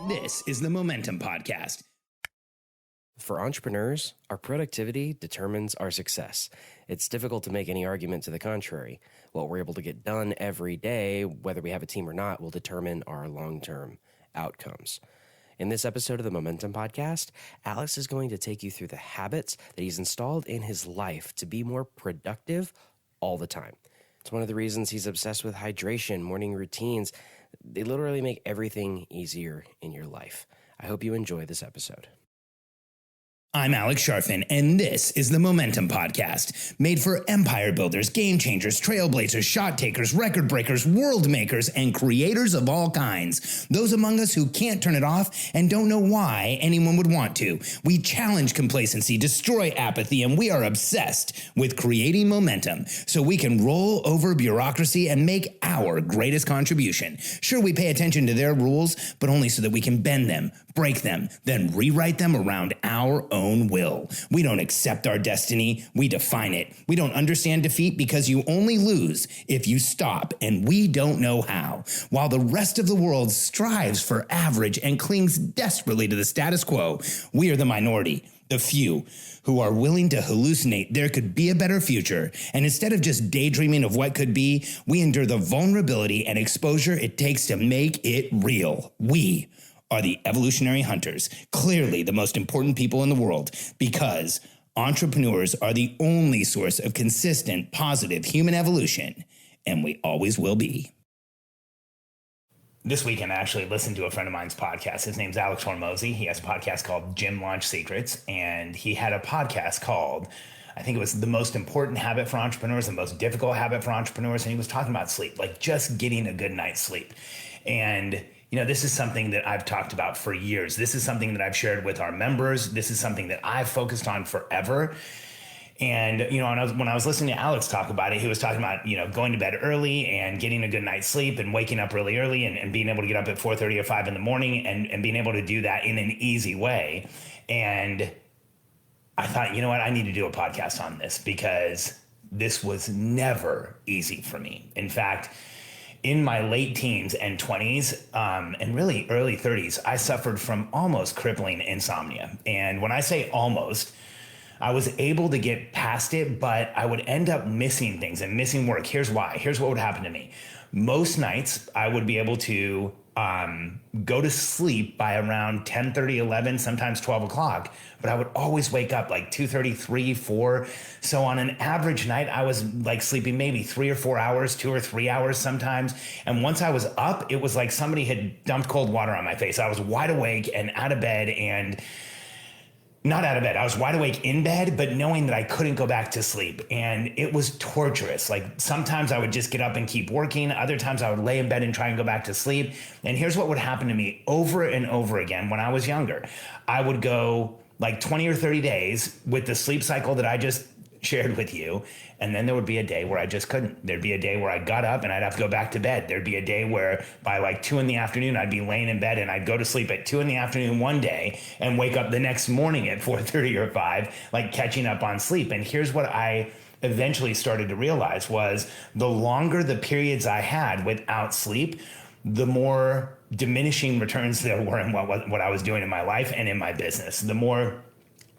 This is the Momentum Podcast. For entrepreneurs, our productivity determines our success. It's difficult to make any argument to the contrary. What we're able to get done every day, whether we have a team or not, will determine our long-term outcomes. In this episode of the Momentum Podcast, Alex is going to take you through the habits that he's installed in his life to be more productive all the time. It's one of the reasons he's obsessed with hydration, morning routines. They literally make everything easier in your life. I hope you enjoy this episode. I'm Alex Sharfin, and this is the Momentum Podcast, made for empire builders, game changers, trailblazers, shot takers, record breakers, world makers, and creators of all kinds. Those among us who can't turn it off and don't know why anyone would want to. We challenge complacency, destroy apathy, and we are obsessed with creating momentum so we can roll over bureaucracy and make our greatest contribution. Sure, we pay attention to their rules, but only so that we can bend them, break them, then rewrite them around our own will. We don't accept our destiny, we define it. We don't understand defeat because you only lose if you stop, and we don't know how. While the rest of the world strives for average and clings desperately to the status quo, we are the minority, the few, who are willing to hallucinate there could be a better future. And instead of just daydreaming of what could be, we endure the vulnerability and exposure it takes to make it real. We are the evolutionary hunters, clearly the most important people in the world, because entrepreneurs are the only source of consistent, positive human evolution, and we always will be. This weekend, I actually listened to a friend of mine's podcast. His name's Alex Hormozy. He has a podcast called Gym Launch Secrets, and he had a podcast called, I think it was the most important habit for entrepreneurs, the most difficult habit for entrepreneurs, and he was talking about sleep, like just getting a good night's sleep. And you know, this is something that I've talked about for years. This is something that I've shared with our members. This is something that I've focused on forever. And, you know, when I was listening to Alex talk about it, he was talking about, you know, going to bed early and getting a good night's sleep and waking up really early and being able to get up at 4:30 or 5 in the morning and being able to do that in an easy way. And I thought, you know what, I need to do a podcast on this because this was never easy for me. In fact, in my late teens and 20s, and really early 30s, I suffered from almost crippling insomnia. And when I say almost, I was able to get past it, but I would end up missing things and missing work. Here's why. Here's what would happen to me. Most nights, I would be able to go to sleep by around 10:30, 11, sometimes 12 o'clock, but I would always wake up like 2:30, 3, 4. So on an average night, I was like sleeping maybe 3 or 4 hours, 2 or 3 hours sometimes. And once I was up, it was like somebody had dumped cold water on my face. I was wide awake and out of bed and not out of bed. I was wide awake in bed, but knowing that I couldn't go back to sleep. And it was torturous. Like sometimes I would just get up and keep working. Other times I would lay in bed and try and go back to sleep. And here's what would happen to me over and over again when I was younger. I would go like 20 or 30 days with the sleep cycle that I just shared with you. And then there would be a day where I just couldn't. There'd be a day where I got up and I'd have to go back to bed. There'd be a day where by like 2 p.m, I'd be laying in bed and I'd go to sleep at 2 p.m. one day and wake up the next morning at 4:30 or 5, like catching up on sleep. And here's what I eventually started to realize was the longer the periods I had without sleep, the more diminishing returns there were in what I was doing in my life and in my business. The more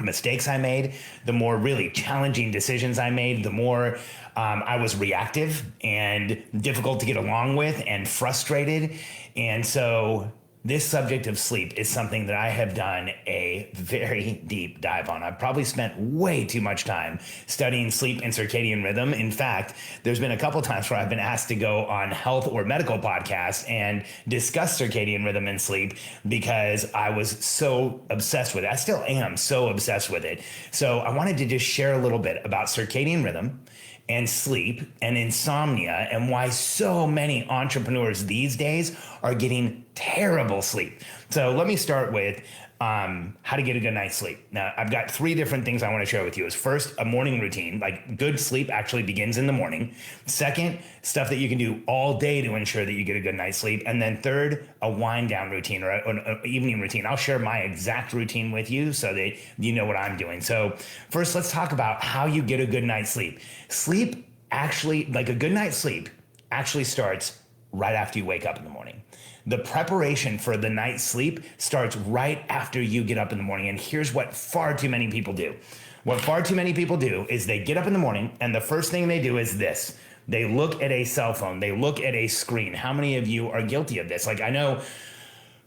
mistakes I made, the more really challenging decisions I made, the more I was reactive and difficult to get along with and frustrated. And so this subject of sleep is something that I have done a very deep dive on. I've probably spent way too much time studying sleep and circadian rhythm. In fact, there's been a couple times where I've been asked to go on health or medical podcasts and discuss circadian rhythm and sleep because I was so obsessed with it. I still am so obsessed with it. So I wanted to just share a little bit about circadian rhythm and sleep and insomnia and why so many entrepreneurs these days are getting terrible sleep. So let me start with how to get a good night's sleep. Now, I've got 3 different things I want to share with you. Is first, a morning routine. Like good sleep actually begins in the morning. Second, stuff that you can do all day to ensure that you get a good night's sleep. And then third, a wind down routine or an evening routine. I'll share my exact routine with you so that you know what I'm doing. So first, let's talk about how you get a good night's sleep. Sleep actually, like a good night's sleep, actually starts right after you wake up in the morning. The preparation for the night's sleep starts right after you get up in the morning. And here's what far too many people do. What far too many people do is they get up in the morning and the first thing they do is this. They look at a cell phone. They look at a screen. How many of you are guilty of this? Like, I know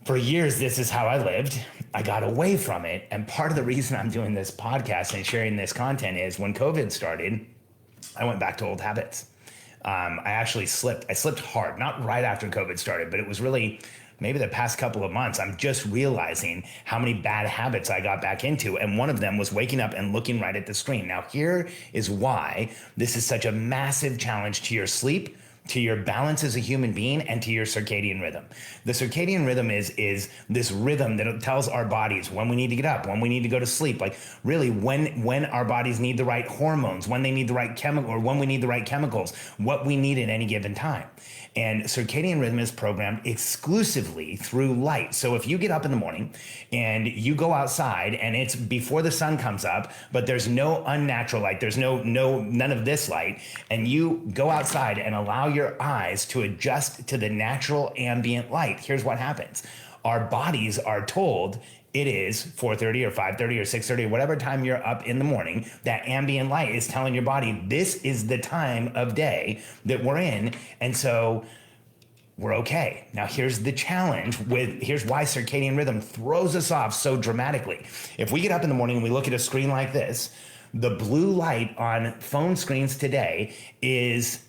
for years, this is how I lived. I got away from it. And part of the reason I'm doing this podcast and sharing this content is when COVID started, I went back to old habits. I actually slipped. I slipped hard, not right after COVID started, but it was really maybe the past couple of months. I'm just realizing how many bad habits I got back into. And one of them was waking up and looking right at the screen. Now, here is why this is such a massive challenge to your sleep, to your balance as a human being, and to your circadian rhythm. The circadian rhythm is this rhythm that tells our bodies when we need to get up, when we need to go to sleep, like really when our bodies need the right hormones, when they need the right chemical, or when we need the right chemicals, what we need at any given time. And circadian rhythm is programmed exclusively through light. So if you get up in the morning and you go outside and it's before the sun comes up, but there's no unnatural light, there's none of this light, and you go outside and allow your eyes to adjust to the natural ambient light, here's what happens. Our bodies are told it is 4:30 or 5:30 or 6:30 or whatever time you're up in the morning. That ambient light is telling your body this is the time of day that we're in, and so we're okay. Now here's the challenge here's why circadian rhythm throws us off so dramatically. If we get up in the morning and we look at a screen like this, the blue light on phone screens today is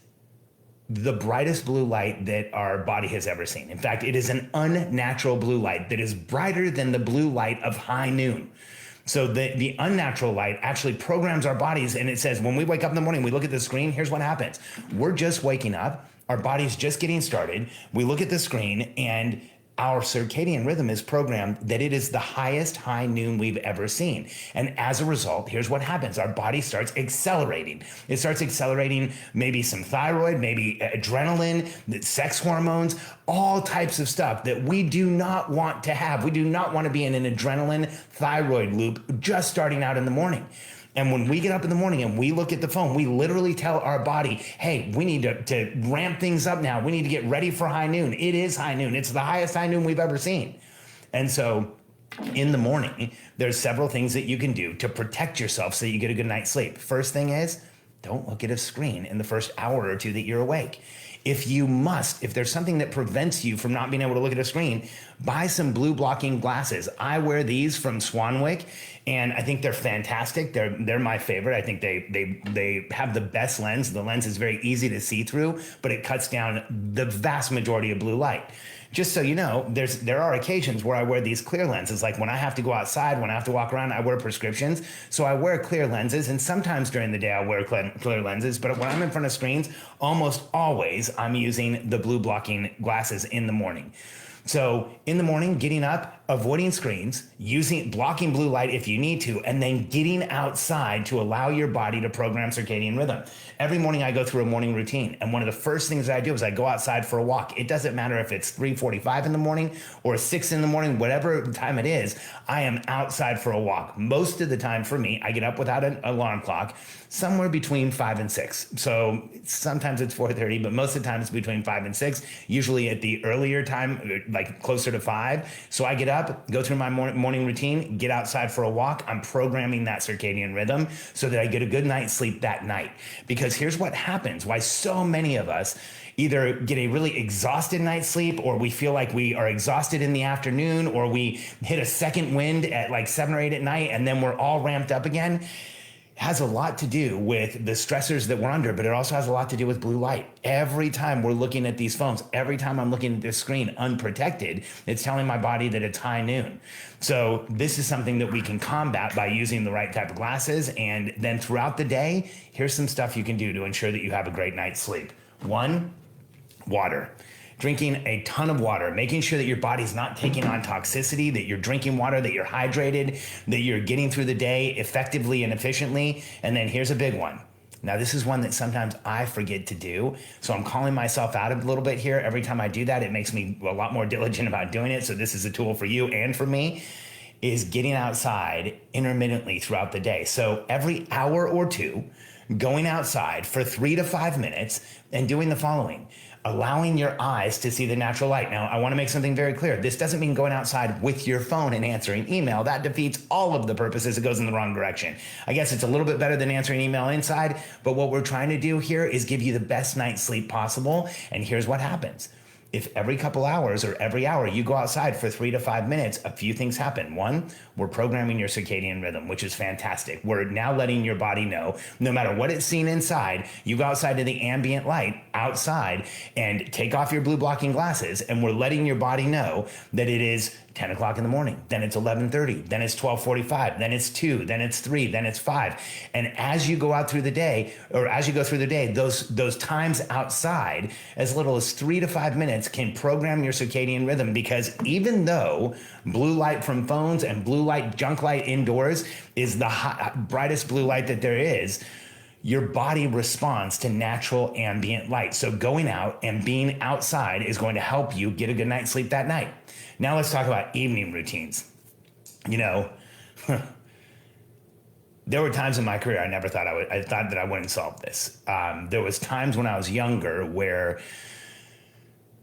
the brightest blue light that our body has ever seen. In fact, it is an unnatural blue light that is brighter than the blue light of high noon. So the unnatural light actually programs our bodies, and it says when we wake up in the morning, we look at the screen, here's what happens. We're just waking up, our body's just getting started, we look at the screen, and our circadian rhythm is programmed that it is the highest high noon we've ever seen. And as a result, here's what happens. Our body starts accelerating. It starts accelerating maybe some thyroid, maybe adrenaline, sex hormones, all types of stuff that we do not want to have. We do not want to be in an adrenaline thyroid loop just starting out in the morning. And when we get up in the morning and we look at the phone, we literally tell our body, hey, we need to ramp things up now. We need to get ready for high noon. It is high noon. It's the highest high noon we've ever seen. And so in the morning, there's several things that you can do to protect yourself so that you get a good night's sleep. First thing is, don't look at a screen in the first hour or two that you're awake. If there's something that prevents you from not being able to look at a screen, buy some blue blocking glasses. I wear these from Swanwick, and I think they're fantastic. They're my favorite. I think they have the best lens. The lens is very easy to see through, but it cuts down the vast majority of blue light. Just so you know, there are occasions where I wear these clear lenses. Like when I have to go outside, when I have to walk around, I wear prescriptions. So I wear clear lenses, and sometimes during the day I wear clear lenses. But when I'm in front of screens, almost always I'm using the blue blocking glasses in the morning. So in the morning, getting up, avoiding screens, blocking blue light if you need to, and then getting outside to allow your body to program circadian rhythm. Every morning I go through a morning routine, and one of the first things that I do is I go outside for a walk. It doesn't matter if it's 3:45 in the morning or 6 in the morning, whatever time it is, I am outside for a walk. Most of the time for me, I get up without an alarm clock, somewhere between 5 and 6. So sometimes it's 4:30, but most of the time it's between 5 and 6, usually at the earlier time, like closer to 5. So I get up, go through my morning routine, get outside for a walk. I'm programming that circadian rhythm so that I get a good night's sleep that night. Because here's what happens, why so many of us either get a really exhausted night's sleep, or we feel like we are exhausted in the afternoon, or we hit a second wind at like 7 or 8 at night, and then we're all ramped up again. Has a lot to do with the stressors that we're under, but it also has a lot to do with blue light. Every time we're looking at these phones, every time I'm looking at this screen unprotected, it's telling my body that it's high noon. So this is something that we can combat by using the right type of glasses. And then throughout the day, here's some stuff you can do to ensure that you have a great night's sleep. 1, water. Drinking a ton of water, making sure that your body's not taking on toxicity, that you're drinking water, that you're hydrated, that you're getting through the day effectively and efficiently. And then here's a big one. Now, this is one that sometimes I forget to do. So I'm calling myself out a little bit here. Every time I do that, it makes me a lot more diligent about doing it. So this is a tool for you and for me, is getting outside intermittently throughout the day. So every hour or two, going outside for 3 to 5 minutes and doing the following. allowing your eyes to see the natural light. Now, I want to make something very clear. This doesn't mean going outside with your phone and answering email. That defeats all of the purposes. It goes in the wrong direction. I guess it's a little bit better than answering email inside, but what we're trying to do here is give you the best night's sleep possible. And here's what happens. If every couple hours or every hour you go outside for 3 to 5 minutes, a few things happen. One, we're programming your circadian rhythm, which is fantastic. We're now letting your body know, no matter what it's seen inside, you go outside to the ambient light outside and take off your blue blocking glasses. And we're letting your body know that it is 10 o'clock in the morning, then it's 11:30, then it's 12:45, then it's 2, then it's 3, then it's 5. And as you go out through the day, or as you go through the day, those times outside, as little as 3 to 5 minutes, can program your circadian rhythm. Because even though blue light from phones and blue light, junk light indoors is the brightest blue light that there is, your body responds to natural ambient light. So going out and being outside is going to help you get a good night's sleep that night. Now let's talk about evening routines. You know, there were times in my career I thought that I wouldn't solve this. There was times when I was younger where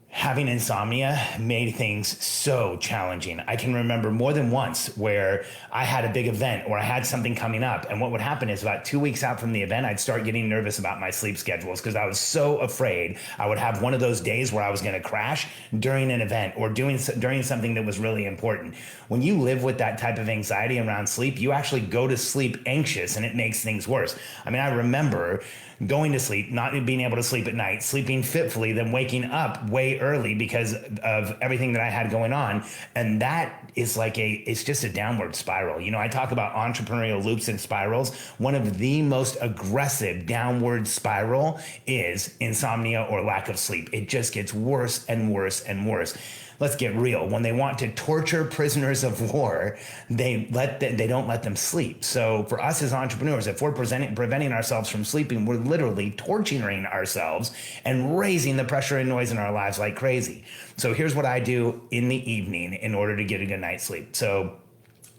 having insomnia made things so challenging. I can remember more than once where I had a big event or I had something coming up. And what would happen is about 2 weeks out from the event, I'd start getting nervous about my sleep schedules because I was so afraid I would have one of those days where I was going to crash during an event or during something that was really important. When you live with that type of anxiety around sleep, you actually go to sleep anxious and it makes things worse. I mean, I remember going to sleep, not being able to sleep at night, sleeping fitfully, then waking up way early because of everything that I had going on. And that is it's just a downward spiral. You know, I talk about entrepreneurial loops and spirals. One of the most aggressive downward spiral is insomnia or lack of sleep. It just gets worse and worse and worse. Let's get real. When they want to torture prisoners of war, they don't let them sleep. So for us as entrepreneurs, if we're preventing ourselves from sleeping, we're literally torturing ourselves and raising the pressure and noise in our lives like crazy. So here's what I do in the evening in order to get a good night's sleep. So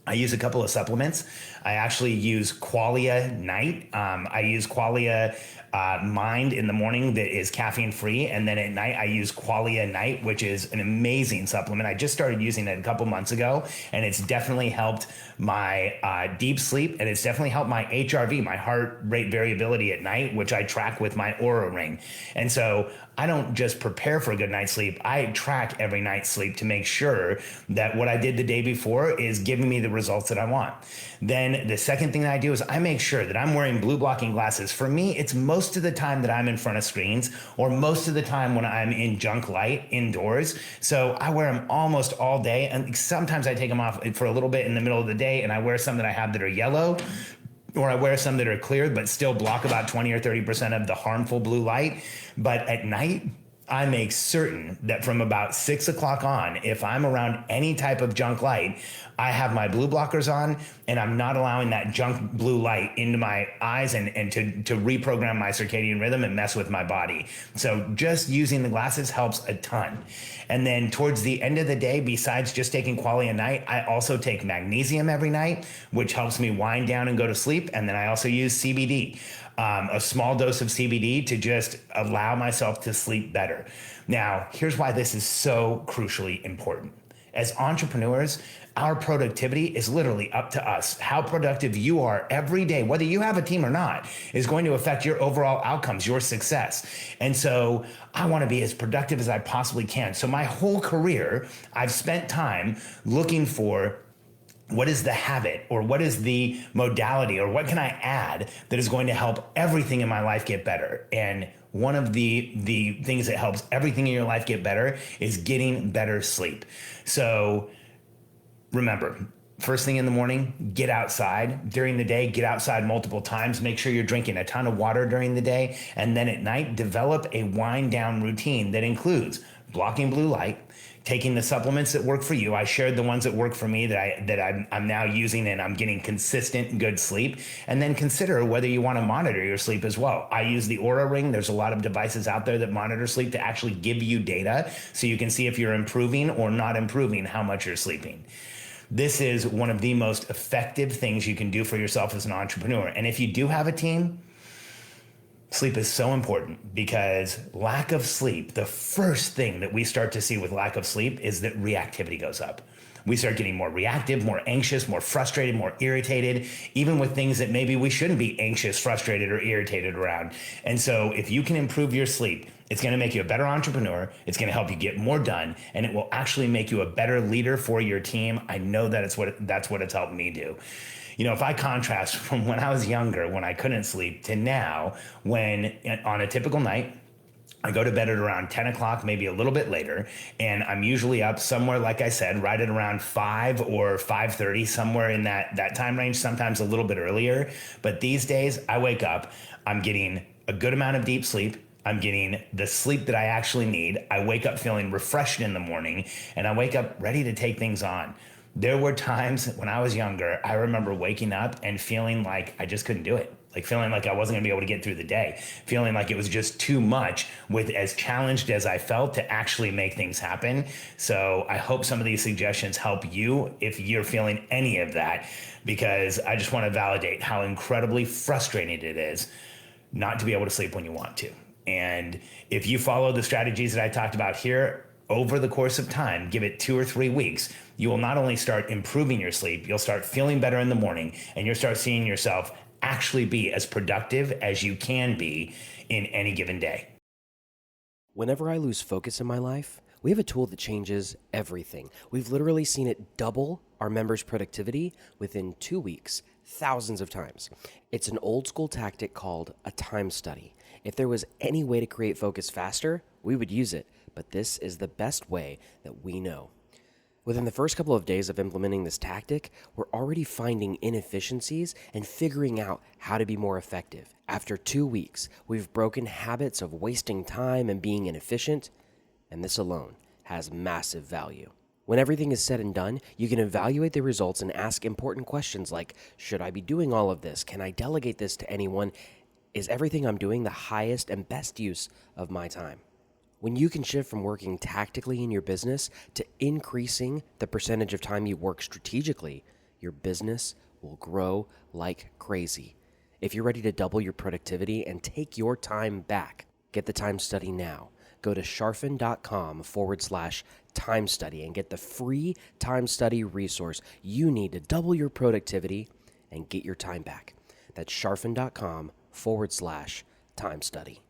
I use a couple of supplements. I actually use Qualia Night. I use Qualia Mind in the morning that is caffeine free. And then at night, I use Qualia Night, which is an amazing supplement. I just started using it a couple months ago, and it's definitely helped my deep sleep. And it's definitely helped my HRV, my heart rate variability at night, which I track with my Oura Ring. And so I don't just prepare for a good night's sleep. I track every night's sleep to make sure that what I did the day before is giving me the results that I want. Then the second thing that I do is I make sure that I'm wearing blue blocking glasses. For me, it's most of the time that I'm in front of screens or most of the time when I'm in junk light indoors. So I wear them almost all day. And sometimes I take them off for a little bit in the middle of the day, and I wear some that I have that are yellow, or I wear some that are clear but still block about 20 or 30% of the harmful blue light. But at night, I make certain that from about 6 o'clock on, if I'm around any type of junk light, I have my blue blockers on and I'm not allowing that junk blue light into my eyes and to reprogram my circadian rhythm and mess with my body. So just using the glasses helps a ton. And then towards the end of the day, besides just taking Qualia Night, I also take magnesium every night, which helps me wind down and go to sleep. And then I also use CBD. A small dose of CBD to just allow myself to sleep better. Now, here's why this is so crucially important. As entrepreneurs, our productivity is literally up to us. How productive you are every day, whether you have a team or not, is going to affect your overall outcomes, your success. And so I want to be as productive as I possibly can. So my whole career, I've spent time looking for what is the habit or what is the modality or what can I add that is going to help everything in my life get better? And one of the things that helps everything in your life get better is getting better sleep. So remember, first thing in the morning, get outside. During the day, get outside multiple times. Make sure you're drinking a ton of water during the day. And then at night, develop a wind down routine that includes blocking blue light, taking the supplements that work for you. I shared the ones that work for me that I'm now using, and I'm getting consistent good sleep. And then consider whether you want to monitor your sleep as well. I use the Oura Ring. There's a lot of devices out there that monitor sleep to actually give you data so you can see if you're improving or not improving how much you're sleeping. This is one of the most effective things you can do for yourself as an entrepreneur. And if you do have a team, Sleep is so important because lack of sleep, the first thing that we start to see with lack of sleep is that reactivity goes up. We start getting more reactive, more anxious, more frustrated, more irritated, even with things that maybe we shouldn't be anxious, frustrated, or irritated around. And so if you can improve your sleep, it's going to make you a better entrepreneur. It's going to help you get more done, and it will actually make you a better leader for your team. I know that that's what it's helped me do. If I contrast from when I was younger, when I couldn't sleep, to now, when on a typical night, I go to bed at around 10 o'clock, maybe a little bit later, and I'm usually up somewhere, like I said, right at around 5 or 5:30, somewhere in that time range, sometimes a little bit earlier. But these days, I wake up, I'm getting a good amount of deep sleep. I'm getting the sleep that I actually need. I wake up feeling refreshed in the morning, and I wake up ready to take things on. There were times when I was younger, I remember waking up and feeling like I just couldn't do it. Like feeling like I wasn't gonna be able to get through the day, feeling like it was just too much with as challenged as I felt to actually make things happen. So I hope some of these suggestions help you if you're feeling any of that, because I just wanna validate how incredibly frustrating it is not to be able to sleep when you want to. And if you follow the strategies that I talked about here, over the course of time, give it 2 or 3 weeks, you will not only start improving your sleep, you'll start feeling better in the morning, and you'll start seeing yourself actually be as productive as you can be in any given day. Whenever I lose focus in my life, we have a tool that changes everything. We've literally seen it double our members' productivity within 2 weeks, thousands of times. It's an old school tactic called a time study. If there was any way to create focus faster, we would use it, but this is the best way that we know. Within the first couple of days of implementing this tactic, we're already finding inefficiencies and figuring out how to be more effective. After 2 weeks, we've broken habits of wasting time and being inefficient, and this alone has massive value. When everything is said and done, you can evaluate the results and ask important questions like, should I be doing all of this? Can I delegate this to anyone? Is everything I'm doing the highest and best use of my time? When you can shift from working tactically in your business to increasing the percentage of time you work strategically, your business will grow like crazy. If you're ready to double your productivity and take your time back, get the time study now. Go to sharfen.com/time study and get the free time study resource you need to double your productivity and get your time back. That's sharfen.com/time study.